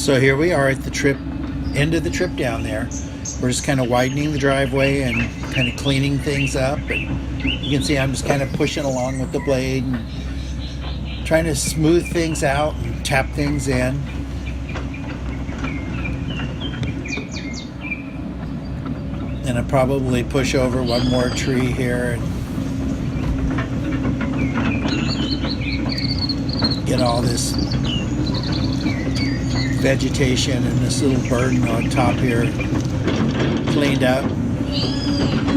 So here we are at the end of the trip down there. We're just kind of widening the driveway and kind of cleaning things up. And you can see I'm just kind of pushing along with the blade and trying to smooth things out and tap things in. And I'll probably push over one more tree here and get all this vegetation and this little burden on top here cleaned up.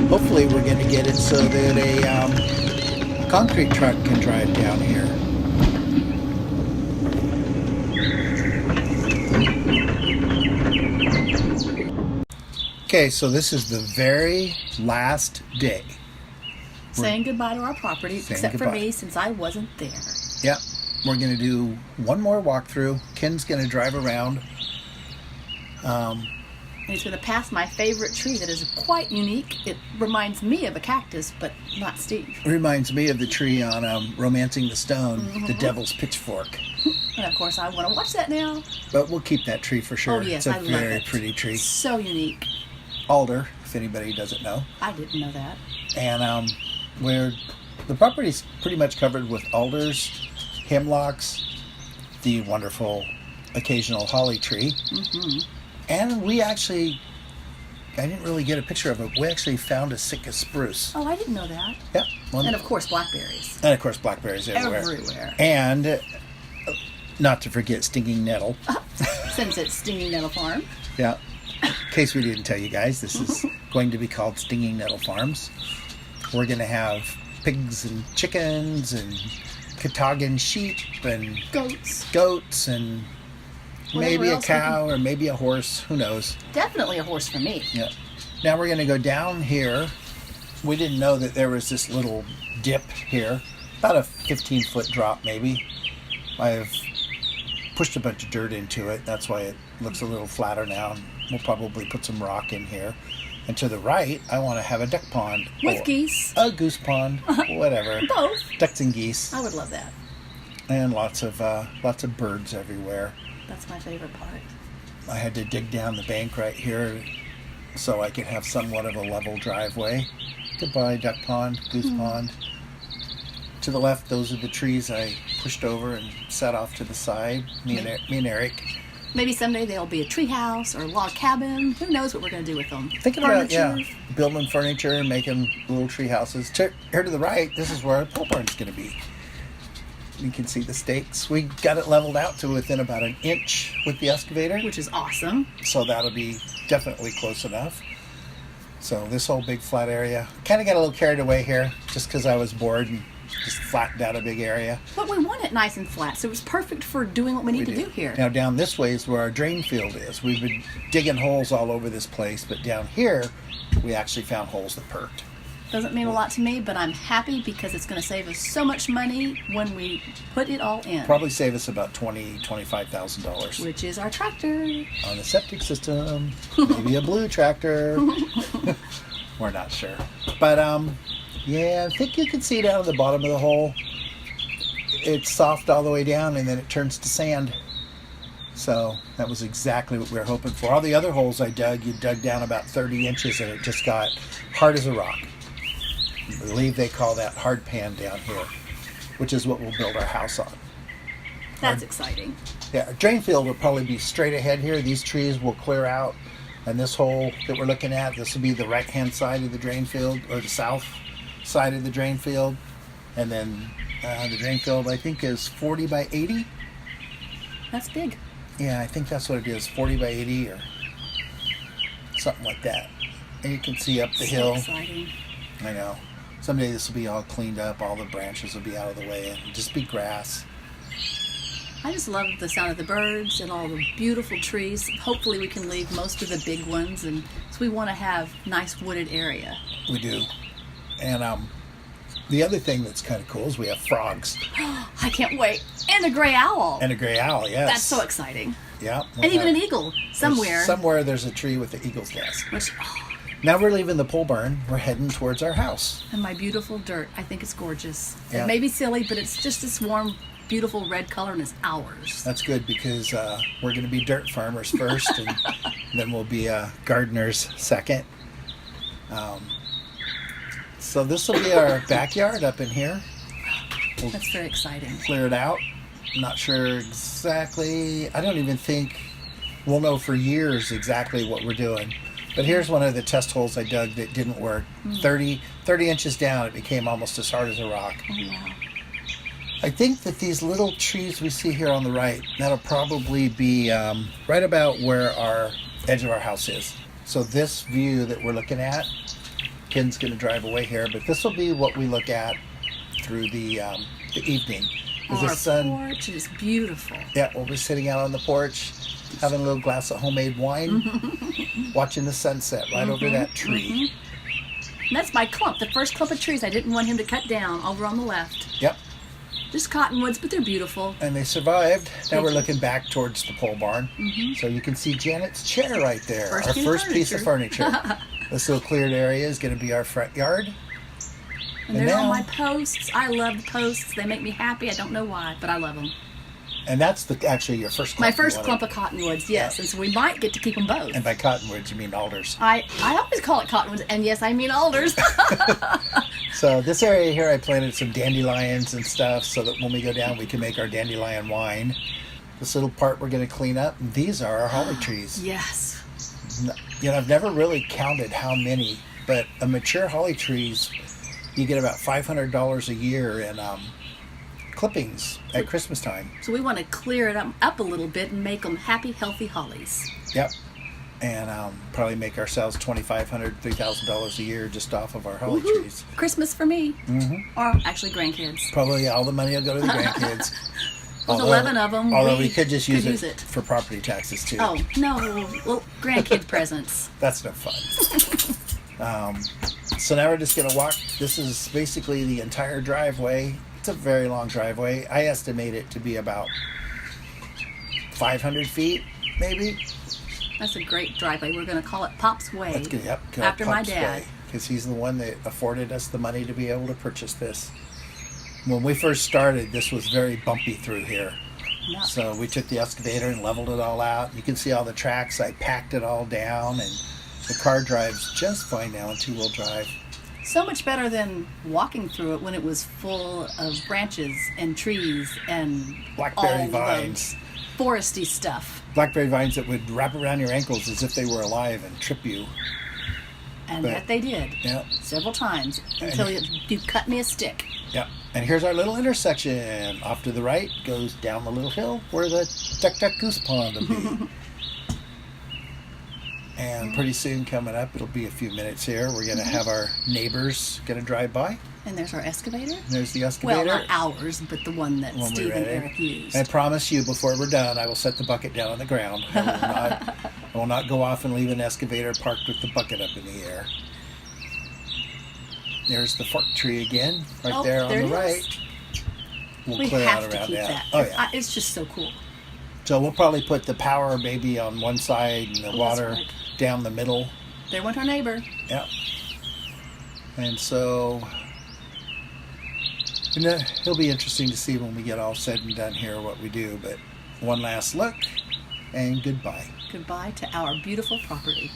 Hopefully we're going to get it so that a concrete truck can drive down here. Okay, so this is the very last day. Saying goodbye to our property, except for me, since I wasn't there. Yep. We're going to do one more walkthrough. Ken's going to drive around. And he's going to pass my favorite tree that is quite unique. It reminds me of a cactus, but not Steve. It reminds me of the tree on Romancing the Stone, the Devil's Pitchfork. And of course, I want to watch that now. But we'll keep that tree for sure. Oh, yes, it's I a love very it. pretty tree. So unique. Alder, if anybody doesn't know. I didn't know that. And the property's pretty much covered with alders, hemlocks, the wonderful occasional holly tree. Mm-hmm. And I didn't really get a picture of it. We actually found a Sitka spruce. Oh, I didn't know that. Yeah. And of course, blackberries. And of course, blackberries everywhere. Everywhere. And not to forget stinging nettle. Since it's Stinging Nettle Farm. Yeah. In case we didn't tell you guys, this is going to be called Stinging Nettle Farms. We're going to have pigs and chickens and Katagan sheep and goats and maybe a cow or maybe a horse. Who knows? Definitely a horse for me. Yeah. Now we're going to go down here. We didn't know that there was this little dip here. About a 15-foot drop maybe. I've pushed a bunch of dirt into it. That's why it looks a little flatter now. We'll probably put some rock in here. And to the right, I want to have a duck pond. With geese. A goose pond. Whatever. Both. Ducks and geese. I would love that. And lots of birds everywhere. That's my favorite part. I had to dig down the bank right here so I could have somewhat of a level driveway. Goodbye, duck pond, goose pond. To the left, those are the trees I pushed over and set off to the side. Me and Eric. Maybe someday there'll be a tree house or a log cabin. Who knows what we're going to do with them? Thinking about, building furniture and making little tree houses. Here to the right, this is where our pole barn's going to be. You can see the stakes. We got it leveled out to within about an inch with the excavator. Which is awesome. So that'll be definitely close enough. So this whole big flat area. Kind of got a little carried away here just because I was bored and just flattened out a big area. But we want it nice and flat, so it was perfect for doing what we need to do here. Now down this way is where our drain field is. We've been digging holes all over this place, but down here we actually found holes that perked. Doesn't mean a lot to me, but I'm happy because it's going to save us so much money when we put it all in. Probably save us about $25,000. Which is our tractor. On a septic system. Maybe a blue tractor. We're not sure. But yeah, I think you can see down at the bottom of the hole. It's soft all the way down and then it turns to sand. So that was exactly what we were hoping for. All the other holes I dug, you dug down about 30 inches and it just got hard as a rock. I believe they call that hard pan down here, which is what we'll build our house on. That's exciting. Yeah, our drain field will probably be straight ahead here. These trees will clear out. And this hole that we're looking at, this will be the right-hand side of the drain field, or the south side of the drain field. And then the drain field, I think, is 40 by 80. That's big. Yeah, I think that's what it is, 40 by 80 or something like that. And you can see up the hill. Exciting. I know. Someday this will be all cleaned up. All the branches will be out of the way and just be grass. I just love the sound of the birds and all the beautiful trees. Hopefully we can leave most of the big ones, and so we want to have nice wooded area. We do. And the other thing that's kind of cool is we have frogs. I can't wait. And a gray owl. And a gray owl, yes. That's so exciting. Yeah. And even an eagle somewhere. Somewhere there's a tree with the eagle's nest. Which, Now we're leaving the pole barn. We're heading towards our house. And my beautiful dirt. I think it's gorgeous. Yeah. It may be silly, but it's just this warm beautiful red color and it's ours. That's good because we're going to be dirt farmers first, and then we'll be gardeners second. So this will be our backyard up in here. We'll That's very exciting. clear it out. I'm not sure exactly. I don't even think we'll know for years exactly what we're doing. But here's one of the test holes I dug that didn't work. 30 inches down, it became almost as hard as a rock. Oh, wow. I think that these little trees we see here on the right, that'll probably be right about where our edge of our house is. So this view that we're looking at, Ken's going to drive away here, but this will be what we look at through the evening. Is the Our sun? porch is beautiful. Yeah, we'll be sitting out on the porch, having a little glass of homemade wine, watching the sunset right over that tree. And that's my clump, the first clump of trees I didn't want him to cut down over on the left. Yep, Just cottonwoods, but they're beautiful. and they survived. Now we're looking back towards the pole barn. So you can see Janet's chair right there, First our piece of first piece of furniture. This little cleared area is going to be our front yard. And And they're on now- my posts. I love the posts. They make me happy. I don't know why, but I love them. And that's actually your first clump. My you first wanted. clump of cottonwoods, yes. Yeah. And so we might get to keep them both. And by cottonwoods, you mean alders. I always call it cottonwoods, and yes, I mean alders. So this area here, I planted some dandelions and stuff so that when we go down, we can make our dandelion wine. This little part we're going to clean up. And these are our holly trees. Yes. You know, I've never really counted how many, but a mature holly trees, you get about $500 a year in clippings at Christmas time. So we want to clear it up a little bit and make them happy, healthy hollies. Yep. And probably make ourselves $2,500, $3,000 a year just off of our holly Woohoo. trees. Christmas for me. Or actually grandkids. Probably all the money will go to the grandkids. There's 11 of them. Although we could just use use it for property taxes too. Oh, no. Well, grandkids presents. That's no fun. So now we're just going to walk. This is basically the entire driveway. It's a very long driveway. I estimate it to be about 500 feet, maybe. That's a great driveway. We're going to call it Pop's Way. That's good. Yep. After my dad. Because he's the one that afforded us the money to be able to purchase this. When we first started, this was very bumpy through here. Yeah. So we took the excavator and leveled it all out. You can see all the tracks. I packed it all down, and the car drives just fine now in two-wheel drive. So much better than walking through it when it was full of branches and trees and Blackberry all vines. the foresty stuff. Blackberry vines that would wrap around your ankles as if they were alive and trip you. And But- that they did. Yeah. Several times until you cut me a stick. Yeah. And here's our little intersection. Off to the right goes down the little hill where the Duck Duck Goose Pond will be. And pretty soon coming up, it'll be a few minutes here. We're going to have our neighbors going to drive by. And there's our excavator. And there's the excavator. Well, not ours, but the one that When Steve we're and ready. Eric used. I promise you, before we're done, I will set the bucket down on the ground. I will not go off and leave an excavator parked with the bucket up in the air. There's the fork tree again, right there on there the it right. is. We'll We clear have out to around keep that. that. Oh yeah. It's just so cool. So we'll probably put the power maybe on one side and the that's water right. down the middle. There went our neighbor. Yeah. And so it'll be interesting to see when we get all said and done here what we do. But one last look and goodbye. Goodbye to our beautiful property.